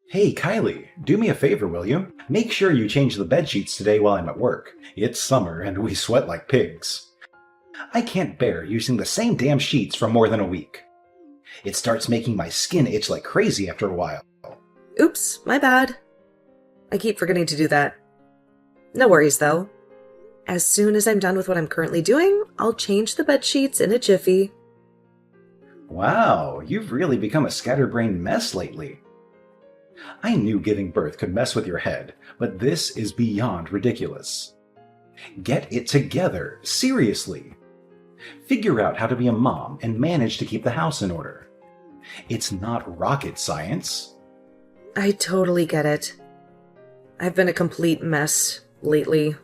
Hey, Kylie, do me a favor, will you? Make sure you change the bed sheets today while I'm at work. It's summer and we sweat like pigs. I can't bear using the same damn sheets for more than a week. It starts making my skin itch like crazy after a while. Oops, my bad. I keep forgetting to do that. No worries, though. As soon as I'm done with what I'm currently doing, I'll change the bed sheets in a jiffy. Wow, you've really become a scatterbrained mess lately. I knew giving birth could mess with your head, but this is beyond ridiculous. Get it together, seriously. Figure out how to be a mom and manage to keep the house in order. It's not rocket science. I totally get it. I've been a complete mess lately.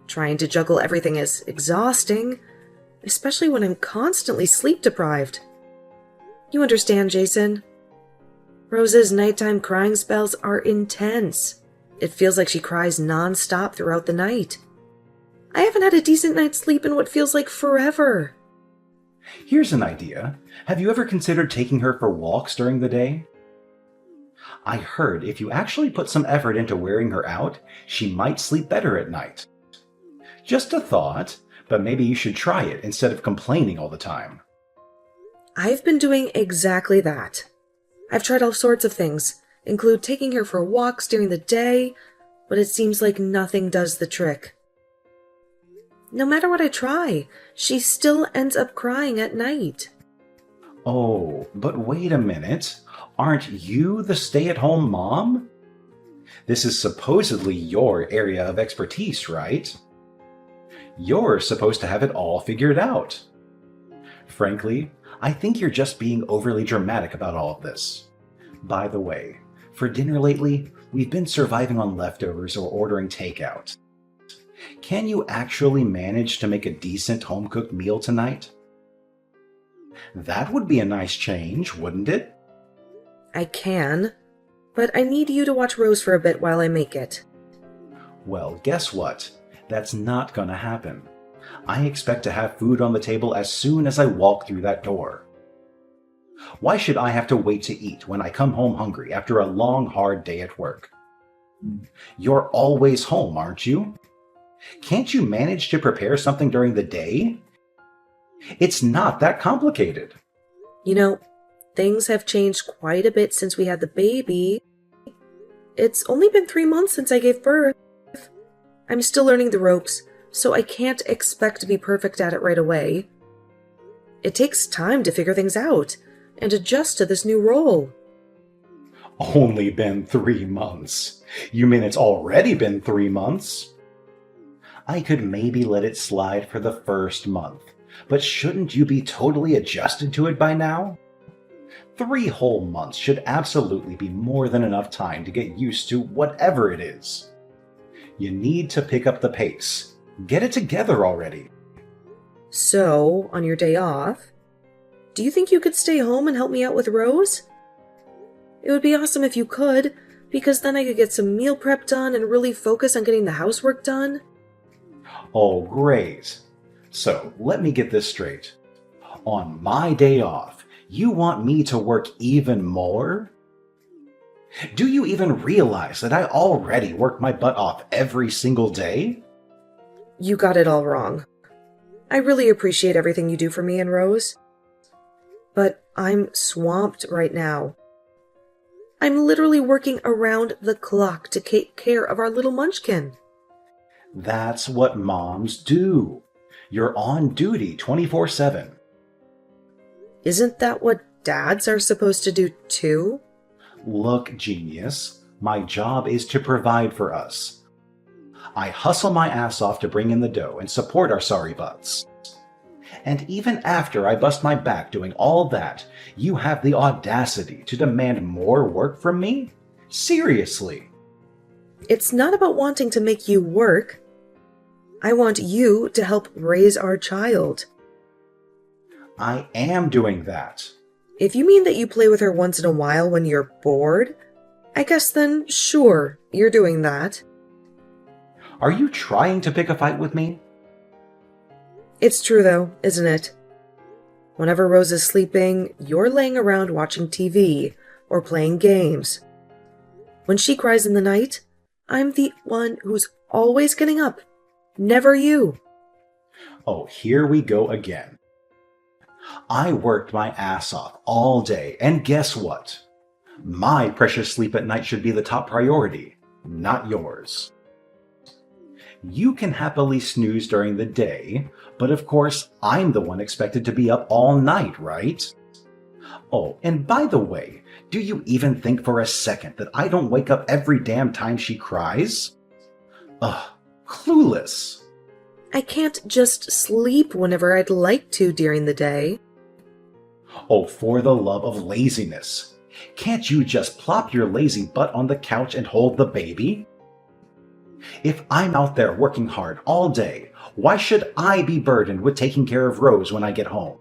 Trying to juggle everything is exhausting, especially when I'm constantly sleep deprived. You understand, Jason? Rose's nighttime crying spells are intense. It feels like she cries non-stop throughout the night. I haven't had a decent night's sleep in what feels like forever. Here's an idea. Have you ever considered taking her for walks during the day? I heard if you actually put some effort into wearing her out, she might sleep better at night. Just a thought, but maybe you should try it instead of complaining all the time. I've been doing exactly that. I've tried all sorts of things, include taking her for walks during the day, but it seems like nothing does the trick. No matter what I try, she still ends up crying at night. Oh, but wait a minute. Aren't you the stay-at-home mom? This is supposedly your area of expertise, right? You're supposed to have it all figured out. Frankly, I think you're just being overly dramatic about all of this. By the way, for dinner lately, we've been surviving on leftovers or ordering takeout. Can you actually manage to make a decent home-cooked meal tonight? That would be a nice change, wouldn't it? I can, but I need you to watch Rose for a bit while I make it. Well, guess what? That's not gonna happen. I expect to have food on the table as soon as I walk through that door. Why should I have to wait to eat when I come home hungry after a long, hard day at work? You're always home, aren't you? Can't you manage to prepare something during the day? It's not that complicated. You know, things have changed quite a bit since we had the baby. It's only been 3 months since I gave birth. I'm still learning the ropes, so I can't expect to be perfect at it right away. It takes time to figure things out and adjust to this new role. Only been 3 months. You mean it's already been 3 months? I could maybe let it slide for the first month, but shouldn't you be totally adjusted to it by now? 3 whole months should absolutely be more than enough time to get used to whatever it is. You need to pick up the pace. Get it together already. So, on your day off, do you think you could stay home and help me out with Rose? It would be awesome if you could, because then I could get some meal prep done and really focus on getting the housework done. Oh, great. So, let me get this straight. On my day off, you want me to work even more? Do you even realize that I already work my butt off every single day? You got it all wrong. I really appreciate everything you do for me and Rose, but I'm swamped right now. I'm literally working around the clock to take care of our little munchkin. That's what moms do. You're on duty 24/7. Isn't that what dads are supposed to do too? Look, genius, my job is to provide for us. I hustle my ass off to bring in the dough and support our sorry butts. And even after I bust my back doing all that, you have the audacity to demand more work from me? Seriously? It's not about wanting to make you work. I want you to help raise our child. I am doing that. If you mean that you play with her once in a while when you're bored, I guess then sure, you're doing that. Are you trying to pick a fight with me? It's true though, isn't it? Whenever Rose is sleeping, you're laying around watching TV or playing games. When she cries in the night, I'm the one who's always getting up, never you. Oh, here we go again. I worked my ass off all day, and guess what? My precious sleep at night should be the top priority, not yours. You can happily snooze during the day, but of course, I'm the one expected to be up all night, right? Oh, and by the way, do you even think for a second that I don't wake up every damn time she cries? Ugh, clueless. I can't just sleep whenever I'd like to during the day. Oh, for the love of laziness. Can't you just plop your lazy butt on the couch and hold the baby? If I'm out there working hard all day, why should I be burdened with taking care of Rose when I get home?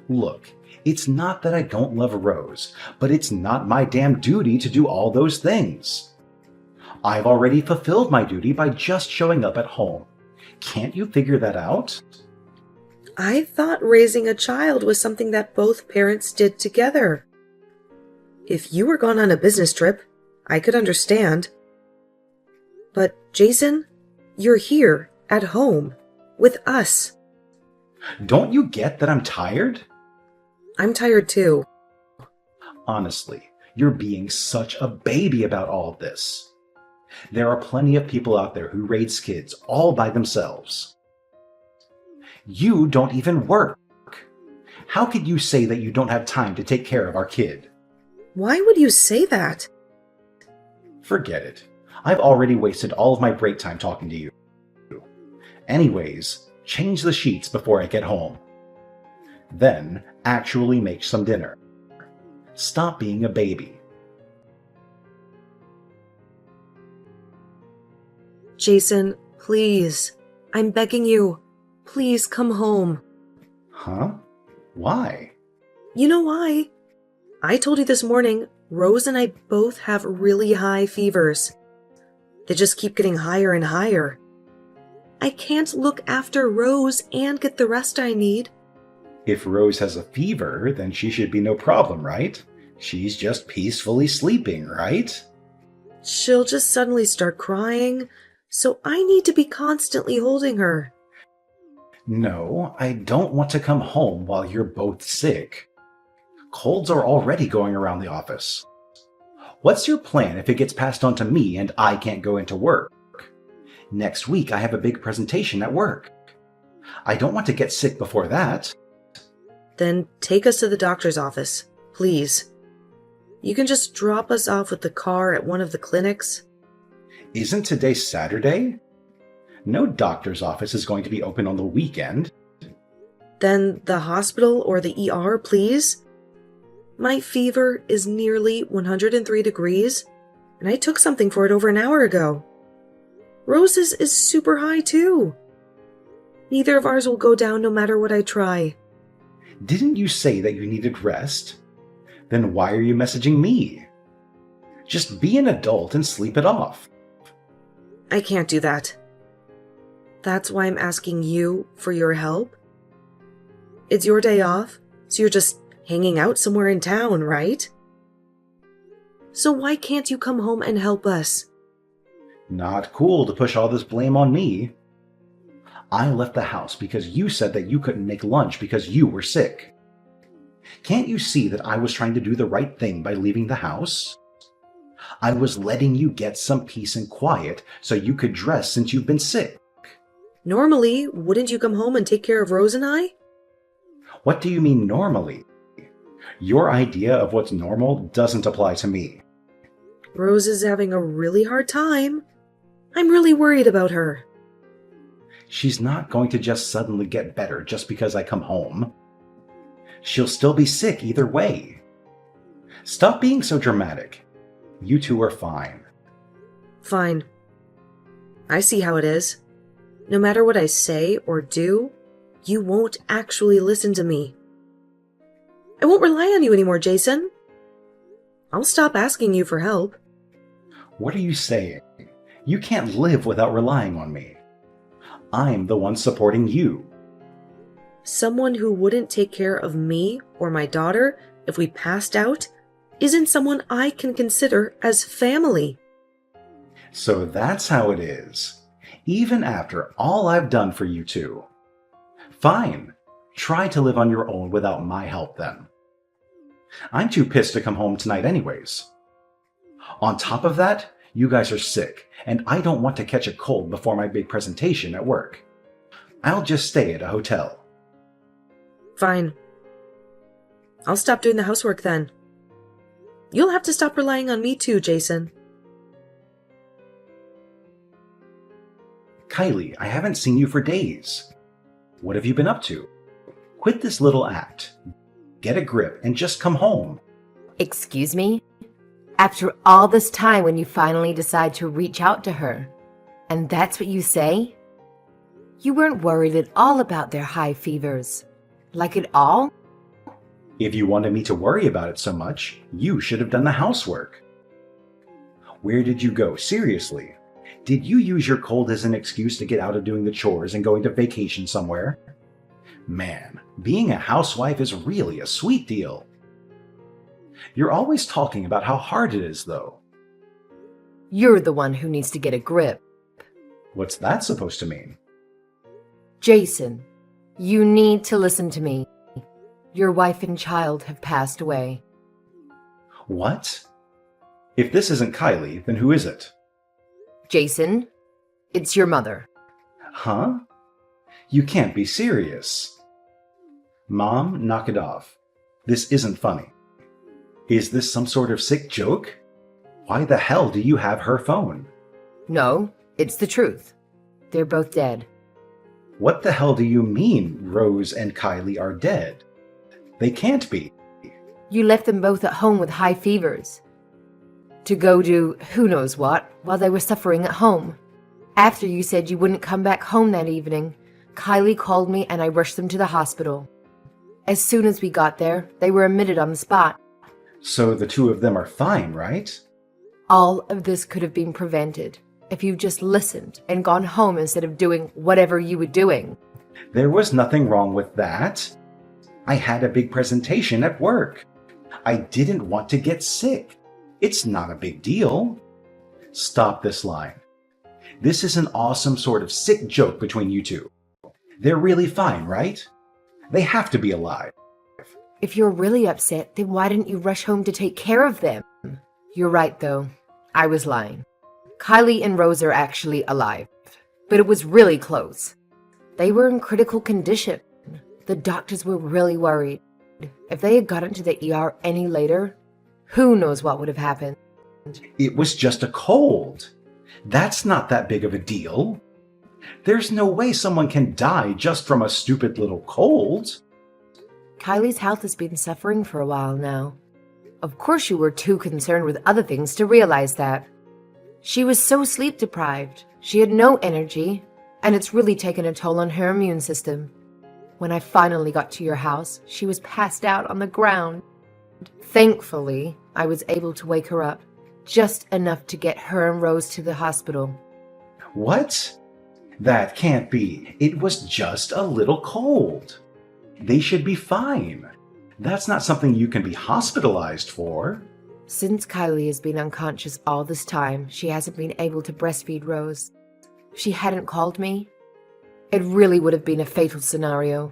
Look, it's not that I don't love Rose, but it's not my damn duty to do all those things. I've already fulfilled my duty by just showing up at home. Can't you figure that out? I thought raising a child was something that both parents did together. If you were gone on a business trip, I could understand. But, Jason, you're here, at home, with us. Don't you get that I'm tired? I'm tired too. Honestly, you're being such a baby about all of this. There are plenty of people out there who raise kids all by themselves. You don't even work. How could you say that you don't have time to take care of our kid? Why would you say that? Forget it. I've already wasted all of my break time talking to you. Anyways, change the sheets before I get home. Then, actually make some dinner. Stop being a baby. Jason, please. I'm begging you. Please come home. Huh? Why? You know why? I told you this morning, Rose and I both have really high fevers. They just keep getting higher and higher. I can't look after Rose and get the rest I need. If Rose has a fever, then she should be no problem, right? She's just peacefully sleeping, right? She'll just suddenly start crying, so I need to be constantly holding her. No, I don't want to come home while you're both sick. Colds are already going around the office. What's your plan if it gets passed on to me and I can't go into work? Next week I have a big presentation at work. I don't want to get sick before that. Then take us to the doctor's office, please. You can just drop us off with the car at one of the clinics. Isn't today Saturday? No doctor's office is going to be open on the weekend. Then the hospital or the ER, please. My fever is nearly 103 degrees, and I took something for it over an hour ago. Rose's is super high too. Neither of ours will go down no matter what I try. Didn't you say that you needed rest? Then why are you messaging me? Just be an adult and sleep it off. I can't do that. That's why I'm asking you for your help. It's your day off, so you're just hanging out somewhere in town, right? So why can't you come home and help us? Not cool to push all this blame on me. I left the house because you said that you couldn't make lunch because you were sick. Can't you see that I was trying to do the right thing by leaving the house? I was letting you get some peace and quiet so you could dress since you've been sick. Normally, wouldn't you come home and take care of Rose and I? What do you mean normally? Your idea of what's normal doesn't apply to me. Rose is having a really hard time. I'm really worried about her. She's not going to just suddenly get better just because I come home. She'll still be sick either way. Stop being so dramatic. You two are fine. Fine. I see how it is. No matter what I say or do, you won't actually listen to me. I won't rely on you anymore, Jason. I'll stop asking you for help. What are you saying? You can't live without relying on me. I'm the one supporting you. Someone who wouldn't take care of me or my daughter if we passed out isn't someone I can consider as family. So that's how it is. Even after all I've done for you two. Fine. Try to live on your own without my help then. I'm too pissed to come home tonight anyways. On top of that, you guys are sick, and I don't want to catch a cold before my big presentation at work. I'll just stay at a hotel. Fine. I'll stop doing the housework then. You'll have to stop relying on me too, Jason. Kylie, I haven't seen you for days. What have you been up to? Quit this little act. Get a grip and just come home. Excuse me? After all this time when you finally decide to reach out to her, and that's what you say? You weren't worried at all about their high fevers. Like at all? If you wanted me to worry about it so much, you should have done the housework. Where did you go? Seriously? Did you use your cold as an excuse to get out of doing the chores and going to vacation somewhere? Man, being a housewife is really a sweet deal. You're always talking about how hard it is, though. You're the one who needs to get a grip. What's that supposed to mean? Jason, you need to listen to me. Your wife and child have passed away. What? If this isn't Kylie, then who is it? Jason, it's your mother. Huh? You can't be serious. Mom, knock it off. This isn't funny. Is this some sort of sick joke? Why the hell do you have her phone? No, it's the truth. They're both dead. What the hell do you mean Rose and Kylie are dead? They can't be. You left them both at home with high fevers. To go do who knows what while they were suffering at home. After you said you wouldn't come back home that evening, Kylie called me and I rushed them to the hospital. As soon as we got there, they were admitted on the spot. So the two of them are fine, right? All of this could have been prevented if you just listened and gone home instead of doing whatever you were doing. There was nothing wrong with that. I had a big presentation at work. I didn't want to get sick. It's not a big deal. Stop this line. This is an awesome sort of sick joke between you two. They're really fine, right? They have to be alive. If you're really upset, then why didn't you rush home to take care of them? You're right, though. I was lying. Kylie and Rose are actually alive, but it was really close. They were in critical condition. The doctors were really worried. If they had gotten to the ER any later, who knows what would have happened. It was just a cold. That's not that big of a deal. There's no way someone can die just from a stupid little cold. Kylie's health has been suffering for a while now. Of course you were too concerned with other things to realize that. She was so sleep deprived, she had no energy, and it's really taken a toll on her immune system. When I finally got to your house, she was passed out on the ground. Thankfully, I was able to wake her up, just enough to get her and Rose to the hospital. What? That can't be. It was just a little cold. They should be fine. That's not something you can be hospitalized for. Since Kylie has been unconscious all this time, she hasn't been able to breastfeed Rose. If she hadn't called me, it really would have been a fatal scenario.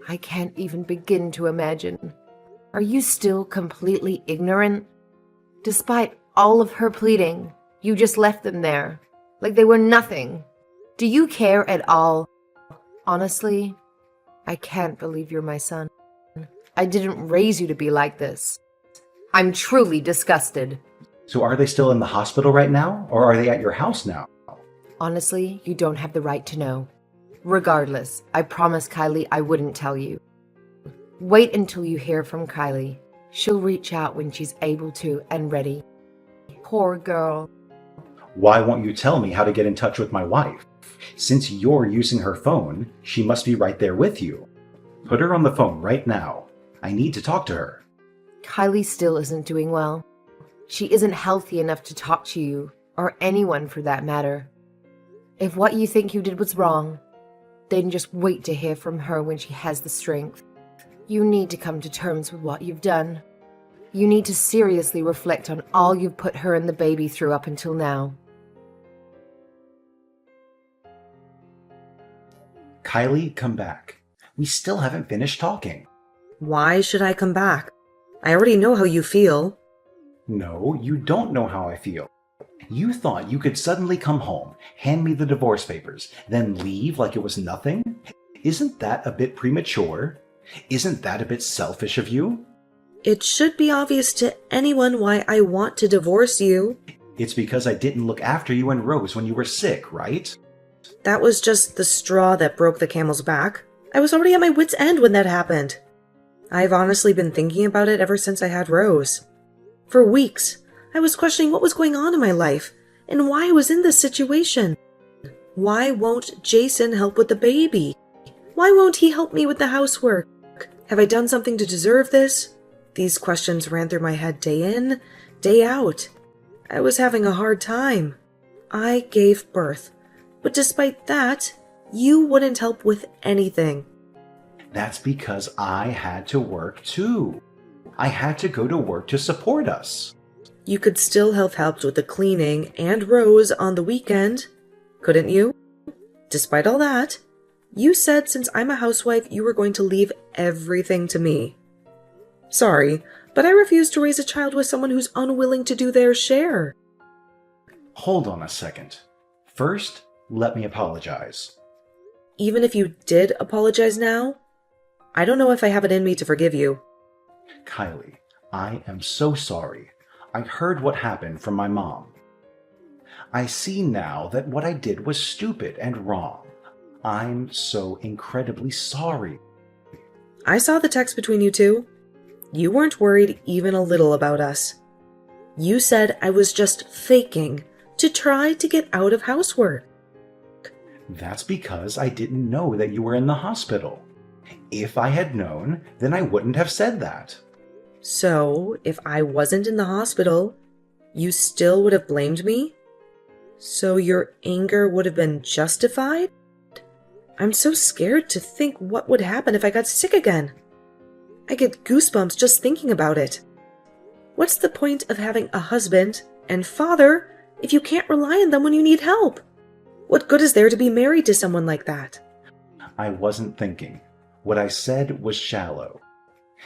I can't even begin to imagine. Are you still completely ignorant? Despite all of her pleading, you just left them there, like they were nothing. Do you care at all? Honestly, I can't believe you're my son. I didn't raise you to be like this. I'm truly disgusted. So are they still in the hospital right now, or are they at your house now? Honestly, you don't have the right to know. Regardless, I promised Kylie I wouldn't tell you. Wait until you hear from Kylie. She'll reach out when she's able to and ready. Poor girl. Why won't you tell me how to get in touch with my wife? Since you're using her phone, she must be right there with you. Put her on the phone right now. I need to talk to her. Kylie still isn't doing well. She isn't healthy enough to talk to you, or anyone for that matter. If what you think you did was wrong, then just wait to hear from her when she has the strength. You need to come to terms with what you've done. You need to seriously reflect on all you've put her and the baby through up until now. Kylie, come back. We still haven't finished talking. Why should I come back? I already know how you feel. No, you don't know how I feel. You thought you could suddenly come home, hand me the divorce papers, then leave like it was nothing? Isn't that a bit premature? Isn't that a bit selfish of you? It should be obvious to anyone why I want to divorce you. It's because I didn't look after you and Rose when you were sick, right? That was just the straw that broke the camel's back. I was already at my wit's end when that happened. I've honestly been thinking about it ever since I had Rose. For weeks, I was questioning what was going on in my life and why I was in this situation. Why won't Jason help with the baby? Why won't he help me with the housework? Have I done something to deserve this? These questions ran through my head day in, day out. I was having a hard time. I gave birth, but despite that, you wouldn't help with anything. That's because I had to work too. I had to go to work to support us. You could still have helped with the cleaning and Rose on the weekend, couldn't you? Despite all that, you said since I'm a housewife, you were going to leave everything to me. Sorry, but I refuse to raise a child with someone who's unwilling to do their share. Hold on a second. First, let me apologize. Even if you did apologize now, I don't know if I have it in me to forgive you. Kylie, I am so sorry. I heard what happened from my mom. I see now that what I did was stupid and wrong. I'm so incredibly sorry. I saw the text between you two. You weren't worried even a little about us. You said I was just faking to try to get out of housework. That's because I didn't know that you were in the hospital. If I had known, then I wouldn't have said that. So, if I wasn't in the hospital, you still would have blamed me? So your anger would have been justified? I'm so scared to think what would happen if I got sick again. I get goosebumps just thinking about it. What's the point of having a husband and father if you can't rely on them when you need help? What good is there to be married to someone like that? I wasn't thinking. What I said was shallow.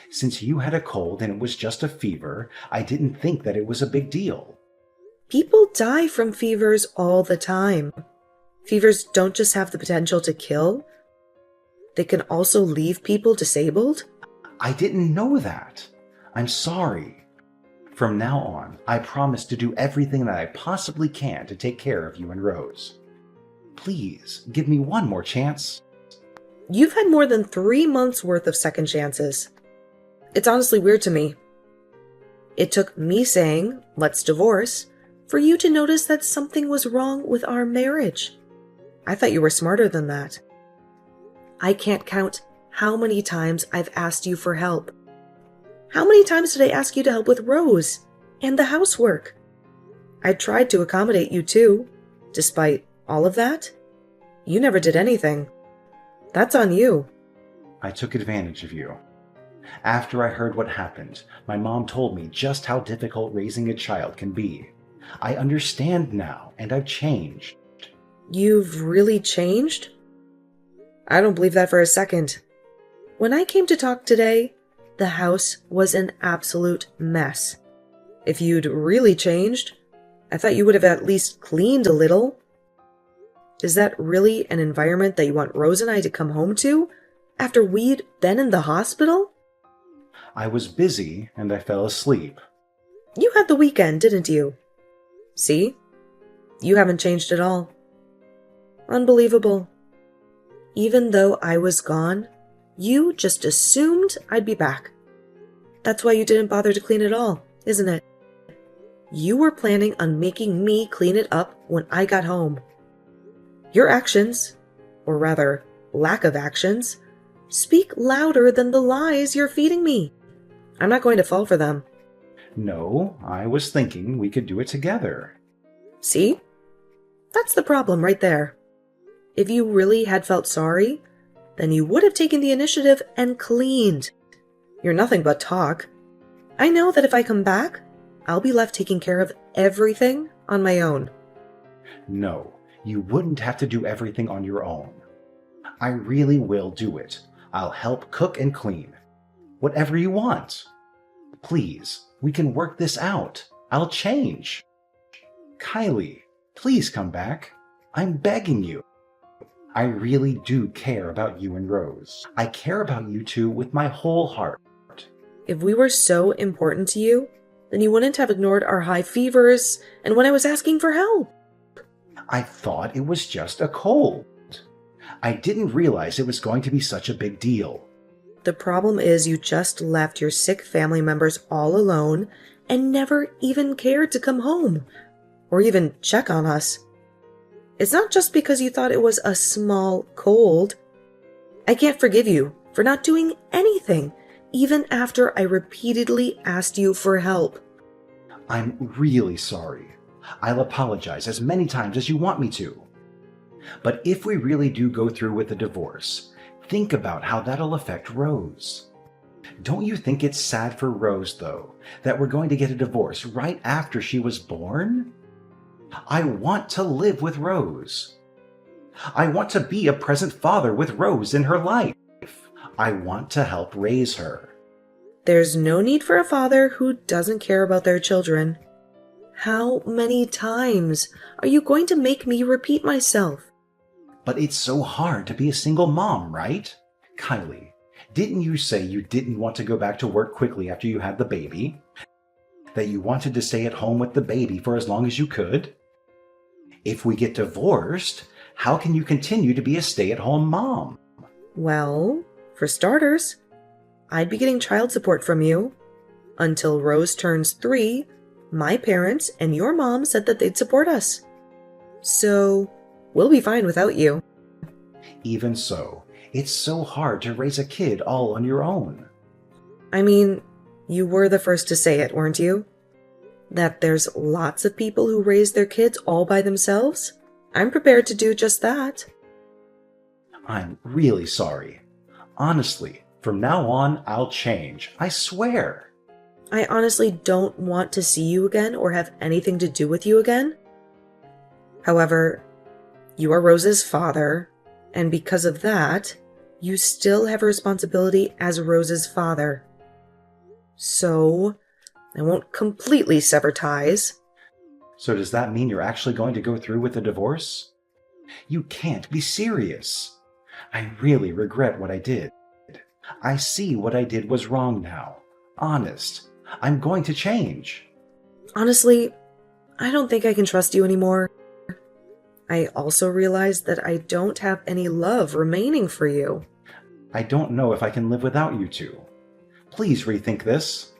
Since you had a cold and it was just a fever, I didn't think that it was a big deal. People die from fevers all the time. Fevers don't just have the potential to kill. They can also leave people disabled. I didn't know that. I'm sorry. From now on, I promise to do everything that I possibly can to take care of you and Rose. Please, give me one more chance. You've had more than 3 months worth of second chances. It's honestly weird to me. It took me saying, let's divorce, for you to notice that something was wrong with our marriage. I thought you were smarter than that. I can't count how many times I've asked you for help. How many times did I ask you to help with Rose and the housework? I tried to accommodate you too. Despite all of that, you never did anything. That's on you. I took advantage of you. After I heard what happened, my mom told me just how difficult raising a child can be. I understand now, and I've changed. You've really changed? I don't believe that for a second. When I came to talk today, the house was an absolute mess. If you'd really changed, I thought you would have at least cleaned a little. Is that really an environment that you want Rose and I to come home to after we'd been in the hospital? I was busy and I fell asleep. You had the weekend, didn't you? See? You haven't changed at all. Unbelievable. Even though I was gone, you just assumed I'd be back. That's why you didn't bother to clean it all, isn't it? You were planning on making me clean it up when I got home. Your actions, or rather, lack of actions, speak louder than the lies you're feeding me. I'm not going to fall for them. No, I was thinking we could do it together. See? That's the problem right there. If you really had felt sorry, then you would have taken the initiative and cleaned. You're nothing but talk. I know that if I come back, I'll be left taking care of everything on my own. No, you wouldn't have to do everything on your own. I really will do it. I'll help cook and clean. Whatever you want. Please, we can work this out. I'll change. Kylie, please come back. I'm begging you. I really do care about you and Rose. I care about you two with my whole heart. If we were so important to you, then you wouldn't have ignored our high fevers and when I was asking for help. I thought it was just a cold. I didn't realize it was going to be such a big deal. The problem is you just left your sick family members all alone and never even cared to come home or even check on us. It's not just because you thought it was a small cold. I can't forgive you for not doing anything, even after I repeatedly asked you for help. I'm really sorry. I'll apologize as many times as you want me to. But if we really do go through with the divorce, think about how that'll affect Rose. Don't you think it's sad for Rose, though, that we're going to get a divorce right after she was born? I want to live with Rose. I want to be a present father with Rose in her life. I want to help raise her. There's no need for a father who doesn't care about their children. How many times are you going to make me repeat myself? But it's so hard to be a single mom, right? Kylie, didn't you say you didn't want to go back to work quickly after you had the baby? That you wanted to stay at home with the baby for as long as you could? If we get divorced, how can you continue to be a stay-at-home mom? Well, for starters, I'd be getting child support from you. Until Rose turns 3, my parents and your mom said that they'd support us. So, we'll be fine without you. Even so, it's so hard to raise a kid all on your own. I mean, you were the first to say it, weren't you? That there's lots of people who raise their kids all by themselves. I'm prepared to do just that. I'm really sorry. Honestly, from now on, I'll change. I swear. I honestly don't want to see you again or have anything to do with you again. However, you are Rose's father, and because of that, you still have a responsibility as Rose's father. So, I won't completely sever ties. So does that mean you're actually going to go through with the divorce? You can't be serious. I really regret what I did. I see what I did was wrong now. Honest. I'm going to change. Honestly, I don't think I can trust you anymore. I also realize that I don't have any love remaining for you. I don't know if I can live without you two. Please rethink this.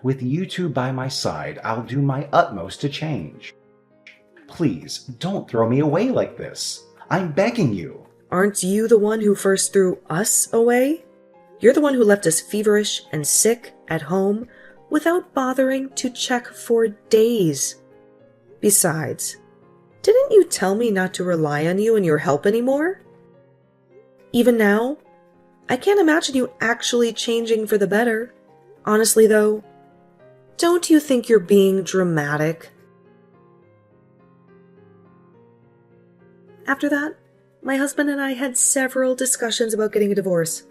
With you two by my side, I'll do my utmost to change. Please, don't throw me away like this. I'm begging you. Aren't you the one who first threw us away? You're the one who left us feverish and sick at home without bothering to check for days. Besides, didn't you tell me not to rely on you and your help anymore? Even now, I can't imagine you actually changing for the better. Honestly, though, don't you think you're being dramatic? After that, my husband and I had several discussions about getting a divorce.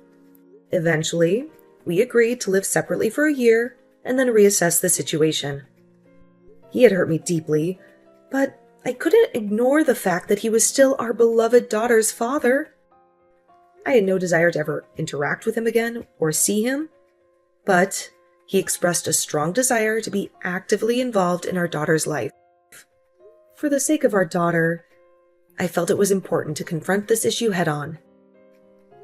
Eventually, we agreed to live separately for a year and then reassess the situation. He had hurt me deeply, but I couldn't ignore the fact that he was still our beloved daughter's father. I had no desire to ever interact with him again or see him, but he expressed a strong desire to be actively involved in our daughter's life. For the sake of our daughter, I felt it was important to confront this issue head-on.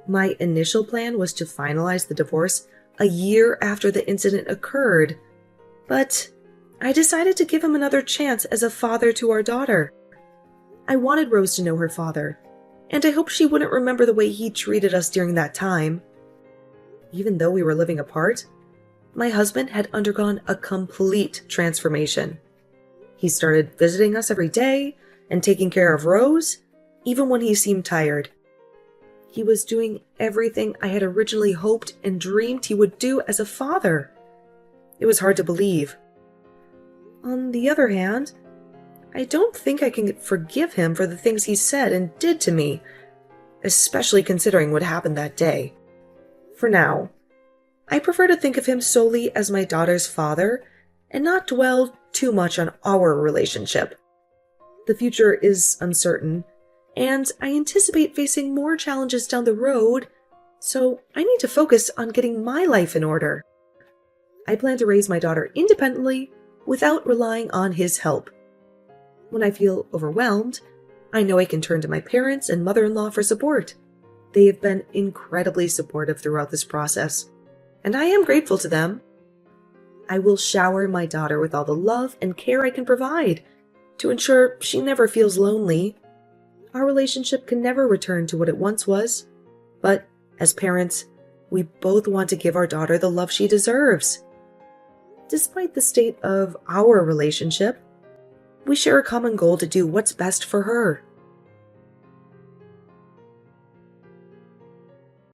My initial plan was to finalize the divorce a year after the incident occurred, but I decided to give him another chance as a father to our daughter. I wanted Rose to know her father, and I hoped she wouldn't remember the way he treated us during that time. Even though we were living apart, my husband had undergone a complete transformation. He started visiting us every day and taking care of Rose, even when he seemed tired. He was doing everything I had originally hoped and dreamed he would do as a father. It was hard to believe. On the other hand, I don't think I can forgive him for the things he said and did to me, especially considering what happened that day. For now, I prefer to think of him solely as my daughter's father and not dwell too much on our relationship. The future is uncertain, and I anticipate facing more challenges down the road, so I need to focus on getting my life in order. I plan to raise my daughter independently without relying on his help. When I feel overwhelmed, I know I can turn to my parents and mother-in-law for support. They have been incredibly supportive throughout this process, and I am grateful to them. I will shower my daughter with all the love and care I can provide to ensure she never feels lonely. Our relationship can never return to what it once was, but as parents, we both want to give our daughter the love she deserves. Despite the state of our relationship, we share a common goal to do what's best for her.